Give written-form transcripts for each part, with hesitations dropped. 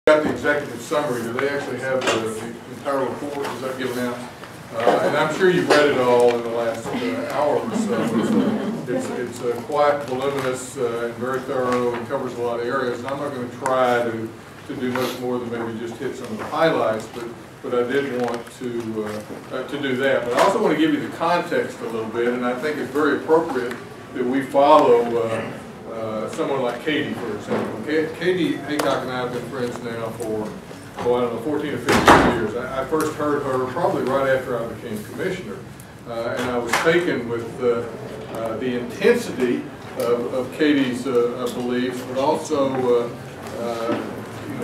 Got the executive summary. Do they actually have the entire report? Is that given out? And I'm sure you've read it all in the last hour or so. It's quite voluminous and very thorough and covers a lot of areas. And I'm not going to try to do much more than maybe just hit some of the highlights, but I did want to do that. But I also want to give you the context a little bit, and I think it's very appropriate that we follow someone like Katie, for example. Katie Haycock and I have been friends now for, I don't know, 14 or 15 years. I first heard her probably right after I became commissioner, and I was taken with the intensity of Katie's beliefs, but also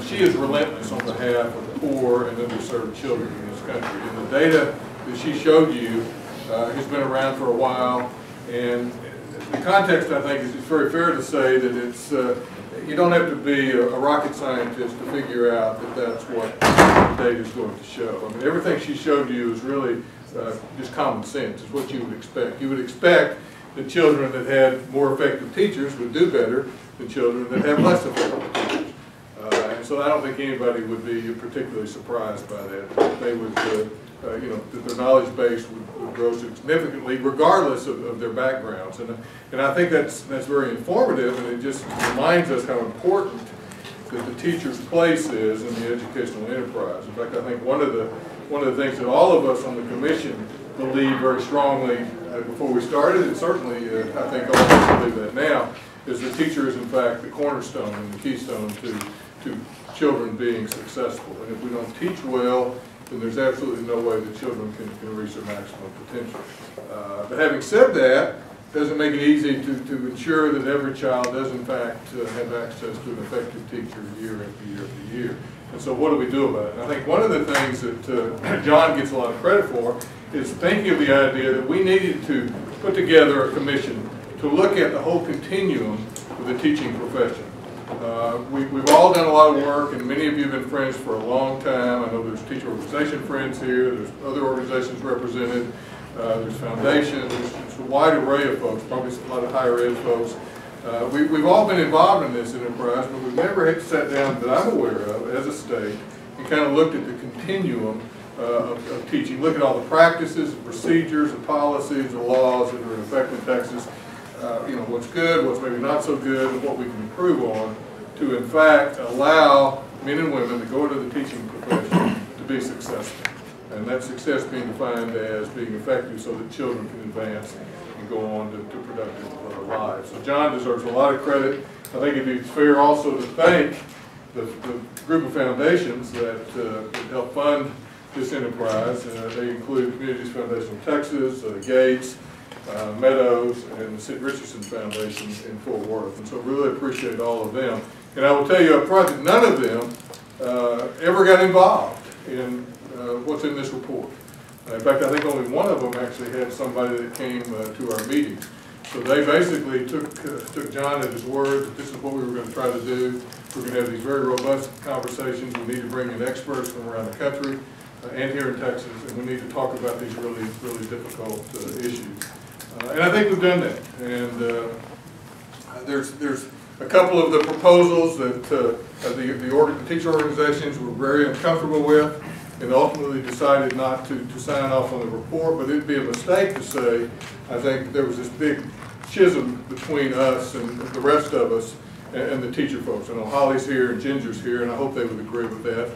she is relentless on behalf of poor and underserved children in this country. And the data that she showed you has been around for a while, and the context, I think, is it's very fair to say that it's you don't have to be a rocket scientist to figure out that that's what the data is going to show. I mean, everything she showed you is really just common sense. It's what you would expect. You would expect that children that had more effective teachers would do better than children that have less effective teachers. And so I don't think anybody would be particularly surprised by that. They would, that their knowledge base would grow significantly, regardless of their backgrounds. And I think that's very informative, and it just reminds us how important that the teacher's place is in the educational enterprise. In fact, I think one of the things that all of us on the commission believe very strongly before we started, and certainly I think all of us believe that now, is the teacher is in fact the cornerstone and the keystone to children being successful. And if we don't teach well, then there's absolutely no way that children can reach their maximum potential. But having said that, doesn't make it easy to ensure that every child does in fact have access to an effective teacher year after year after year. And so what do we do about it? And I think one of the things that John gets a lot of credit for is thinking of the idea that we needed to put together a commission to look at the whole continuum of the teaching profession. We've all done a lot of work, and many of you have been friends for a long time. I know there's teacher organization friends here, there's other organizations represented, there's foundations, there's a wide array of folks, probably a lot of higher ed folks. We've all been involved in this enterprise, but we've never had to sit down that I'm aware of as a state and kind of looked at the continuum of teaching, look at all the practices, the procedures, the policies, the laws that are in effect in Texas, what's good, what's maybe not so good, and what we can improve on to, in fact, allow men and women to go into the teaching profession to be successful. And that success being defined as being effective so that children can advance and go on to productive lives. So John deserves a lot of credit. I think it'd be fair also to thank the group of foundations that help fund this enterprise. They include Communities Foundation of Texas, Gates, Meadows, and the Sid Richardson Foundation in Fort Worth. And so really appreciate all of them. And I will tell you up front that none of them ever got involved in what's in this report. In fact, I think only one of them actually had somebody that came to our meetings. So they basically took John at his word that this is what we were going to try to do. We're going to have these very robust conversations. We need to bring in experts from around the country and here in Texas, and we need to talk about these really, really difficult issues. And I think we've done that. And there's a couple of the proposals that the teacher organizations were very uncomfortable with and ultimately decided not to sign off on the report, but it'd be a mistake to say, I think there was this big schism between us and the rest of us and the teacher folks. I know Holly's here and Ginger's here, and I hope they would agree with that.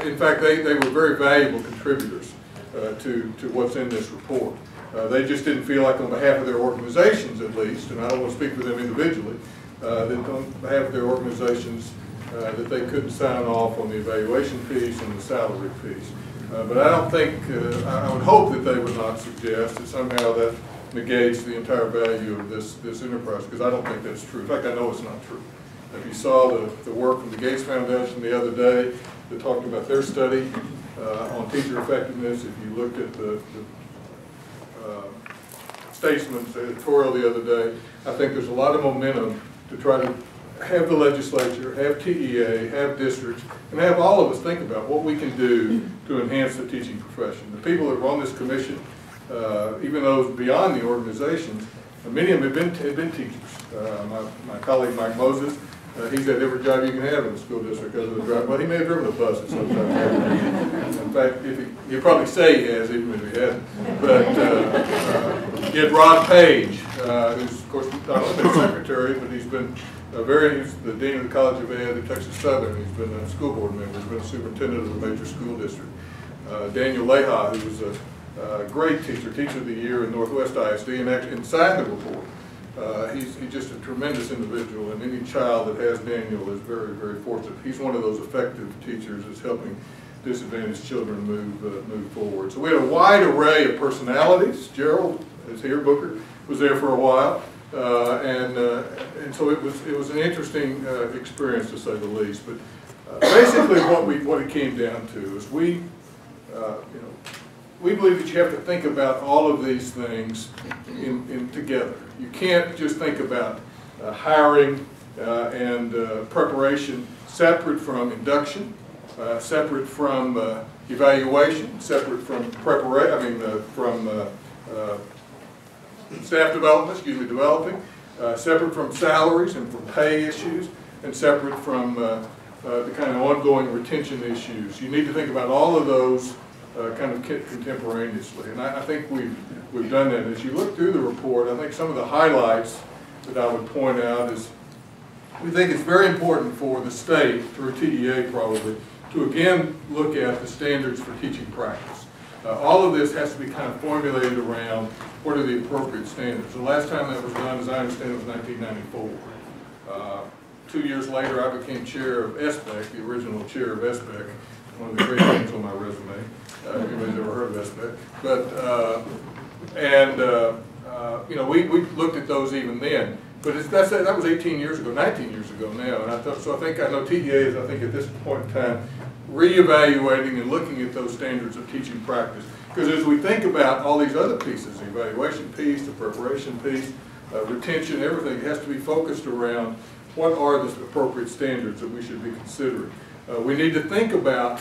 In fact, they were very valuable contributors to what's in this report. They just didn't feel like on behalf of their organizations, at least, and I don't want to speak for them individually, that on behalf of their organizations that they couldn't sign off on the evaluation piece and the salary piece. But I don't think, I would hope that they would not suggest that somehow that negates the entire value of this enterprise, because I don't think that's true. In fact, I know it's not true. If you saw the work from the Gates Foundation the other day that talked about their study on teacher effectiveness, if you looked at the Statesman's editorial the other day, I think there's a lot of momentum to try to have the legislature, have TEA, have districts, and have all of us think about what we can do to enhance the teaching profession. The people that are on this commission, even those beyond the organizations, many of them have been teachers. My colleague Mike Moses He's had every job you can have in the school district because of the drive. Well, he may have driven a bus at some time. In fact, he'd probably say he has, even if he hasn't. But you had Rod Page, who's, of course, not only been secretary, but he's been he's the dean of the College of Ed at Texas Southern. He's been a school board member. He's been a superintendent of a major school district. Daniel Leha, who was a great teacher of the year in Northwest ISD, and actually signed the report. He's just a tremendous individual, and any child that has Daniel is very, very fortunate. He's one of those effective teachers that's helping disadvantaged children move forward. So we had a wide array of personalities. Gerald is here. Booker was there for a while, and so it was an interesting experience, to say the least. But basically, what it came down to is we believe that you have to think about all of these things together. You can't just think about hiring and preparation separate from induction, separate from evaluation, separate from staff development, developing, separate from salaries and from pay issues, and separate from the kind of ongoing retention issues. You need to think about all of those kind of contemporaneously, and I think we've done that. As you look through the report, I think some of the highlights that I would point out is we think it's very important for the state, through TEA probably, to again look at the standards for teaching practice. All of this has to be kind of formulated around what are the appropriate standards. The last time that was done, as I understand it, was 1994. 2 years later, I became chair of SBEC, the original chair of SBEC, one of the great things on my resume. Anybody's ever heard of SBEC. But, we looked at those even then. But that was 18 years ago, 19 years ago now. And I know TEA is, I think, at this point in time, reevaluating and looking at those standards of teaching practice. Because as we think about all these other pieces, the evaluation piece, the preparation piece, retention, everything, it has to be focused around what are the appropriate standards that we should be considering. We need to think about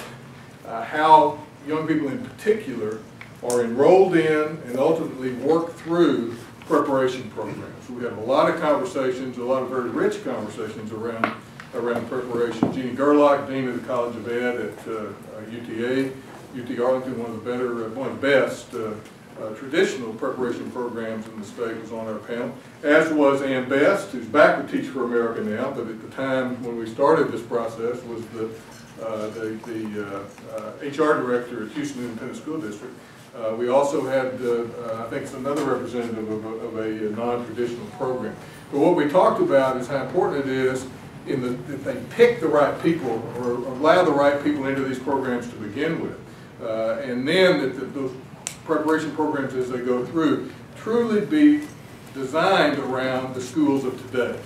how young people in particular are enrolled in and ultimately work through preparation programs. We have a lot of conversations, a lot of very rich conversations around preparation. Jeannie Gerlach, Dean of the College of Ed at UT Arlington, one of the best traditional preparation programs in the state, was on our panel, as was Ann Best, who's back with Teach for America now, but at the time when we started this process was the HR director at Houston Independent School District. We also had, I think it's another representative of a non-traditional program. But what we talked about is how important it is that they pick the right people or allow the right people into these programs to begin with. And then that those preparation programs as they go through truly be designed around the schools of today,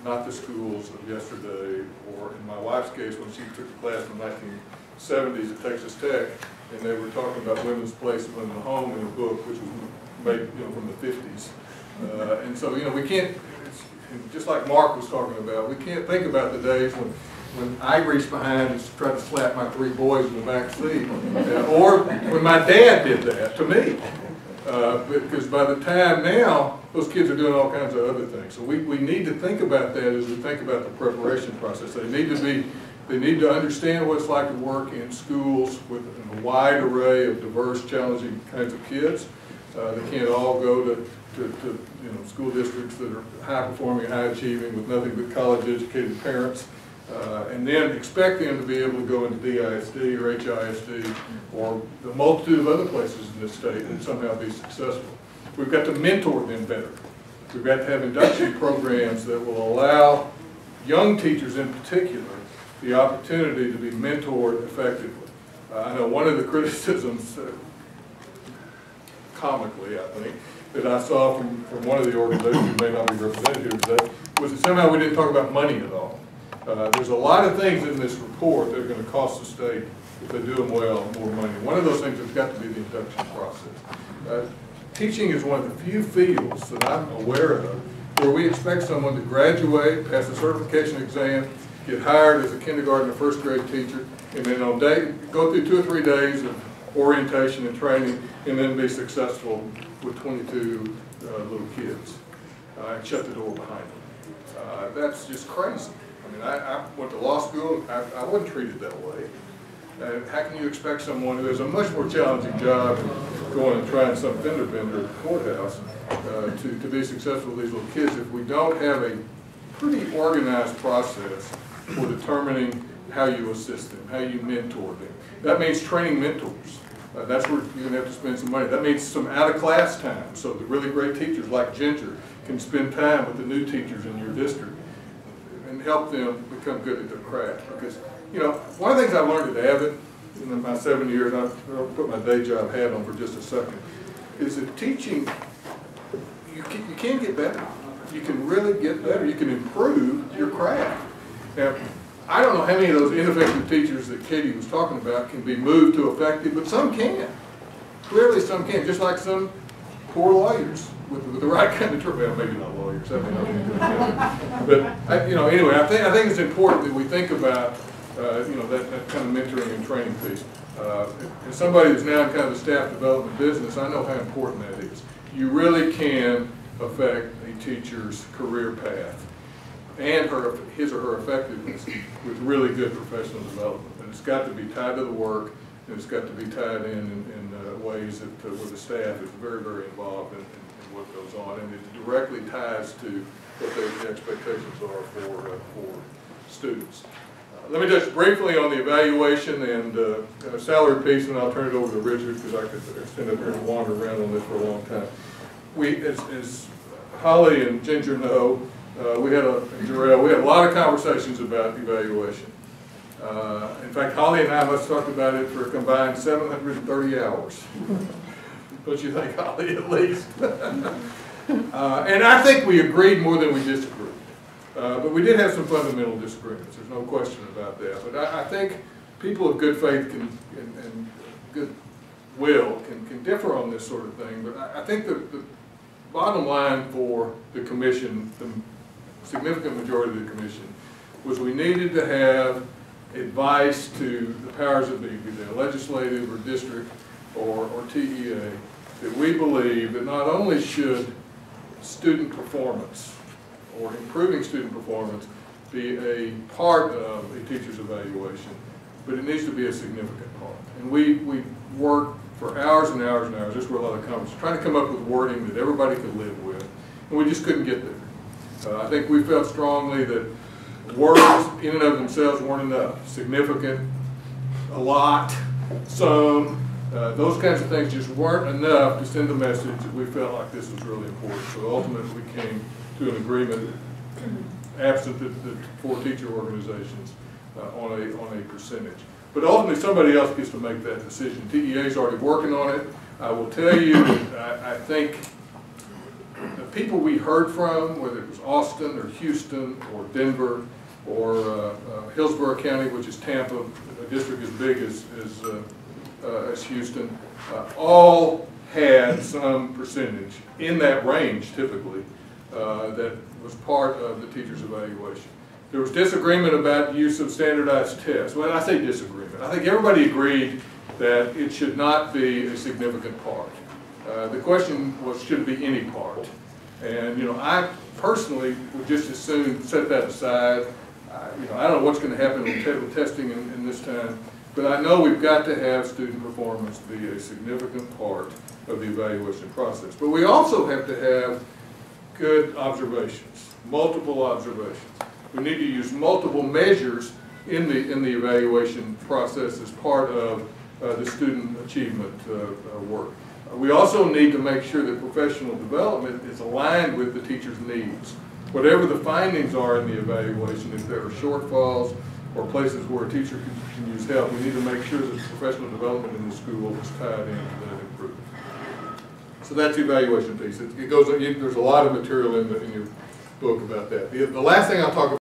not the schools of yesterday, or in my wife's case when she took a class in the 1970s at Texas Tech, and they were talking about women's place in the home in a book which was made from the 50s. And so we can't, just like Mark was talking about, we can't think about the days when I reached behind and tried to slap my 3 boys in the back seat, or when my dad did that to me. Because by the time now, those kids are doing all kinds of other things. So we need to think about that as we think about the preparation process. They need to understand what it's like to work in schools with a wide array of diverse, challenging kinds of kids. They can't all go to school districts that are high performing, high achieving with nothing but college educated parents. And then expect them to be able to go into DISD or HISD or the multitude of other places in this state and somehow be successful. We've got to mentor them better. We've got to have induction programs that will allow young teachers in particular the opportunity to be mentored effectively. I know one of the criticisms, comically I think, that I saw from one of the organizations who may not be represented here today was that somehow we didn't talk about money at all. There's a lot of things in this report that are going to cost the state, if they do them well, more money. One of those things has got to be the induction process. Teaching is one of the few fields that I'm aware of where we expect someone to graduate, pass the certification exam, get hired as a kindergarten or first grade teacher, and then go through 2 or 3 days of orientation and training, and then be successful with 22 little kids and shut the door behind them. That's just crazy. I mean, I went to law school, I wasn't treated that way. How can you expect someone who has a much more challenging job going and trying some fender bender at the courthouse to be successful with these little kids if we don't have a pretty organized process for determining how you assist them, how you mentor them. That means training mentors. That's where you're going to have to spend some money. That means some out-of-class time, so the really great teachers like Ginger can spend time with the new teachers in your district and help them become good at their craft. Because, you know, one of the things I learned at Abbott in my 7 years, I'll put my day job hat on for just a second, is that teaching, you can get better. You can really get better. You can improve your craft. Now, I don't know how many of those ineffective teachers that Katie was talking about can be moved to effective, but some can. Clearly some can, just like some poor lawyers with the right kind of training. Well, maybe not lawyers, that may not be good. But, you know, anyway, I think it's important that we think about, you know, that kind of mentoring and training piece. As somebody who's now in kind of the staff development business, I know how important that is. You really can affect a teacher's career path and his or her effectiveness with really good professional development. And it's got to be tied to the work, and it's got to be tied in ways that where the staff is very, very involved in what goes on, and it directly ties to what the expectations are for students. Let me touch briefly on the evaluation and salary piece, and I'll turn it over to Richard because I could stand up here and wander around on this for a long time. As Holly and Ginger know, we had a lot of conversations about evaluation. In fact, Holly and I must have talked about it for a combined 730 hours. Don't you think, Holly, at least? And I think we agreed more than we disagreed. But we did have some fundamental disagreements. There's no question about that. But I think people of good faith and good will can differ on this sort of thing. But I think the bottom line for the commission, the significant majority of the commission, was we needed to have advice to the powers that be they legislative or district or TEA, that we believe that not only should student performance or improving student performance be a part of a teacher's evaluation, but it needs to be a significant part. And we worked for hours and hours and hours, just were a lot of conversations, trying to come up with wording that everybody could live with, and we just couldn't get there. I think we felt strongly that words in and of themselves weren't enough. Significant, a lot, some, those kinds of things just weren't enough to send a message that we felt like this was really important. So ultimately we came to an agreement, absent the four teacher organizations, on a percentage. But ultimately somebody else gets to make that decision. TEA is already working on it. I will tell you that I think the people we heard from, whether it was Austin or Houston or Denver or Hillsborough County, which is Tampa, a district as big as Houston, all had some percentage in that range typically that was part of the teacher's evaluation. There was disagreement about the use of standardized tests. Well, I say disagreement. I think everybody agreed that it should not be a significant part. The question was, should it be any part? And, you know, I personally would just as soon set that aside. You know, I don't know what's going to happen with testing in this time, but I know we've got to have student performance be a significant part of the evaluation process. But we also have to have good observations, multiple observations. We need to use multiple measures in the evaluation process as part of the student achievement work. We also need to make sure that professional development is aligned with the teacher's needs. Whatever the findings are in the evaluation, if there are shortfalls or places where a teacher can use help, we need to make sure that professional development in the school is tied into that improvement. So that's the evaluation piece. It goes. There's a lot of material in your book about that. The last thing I'll talk about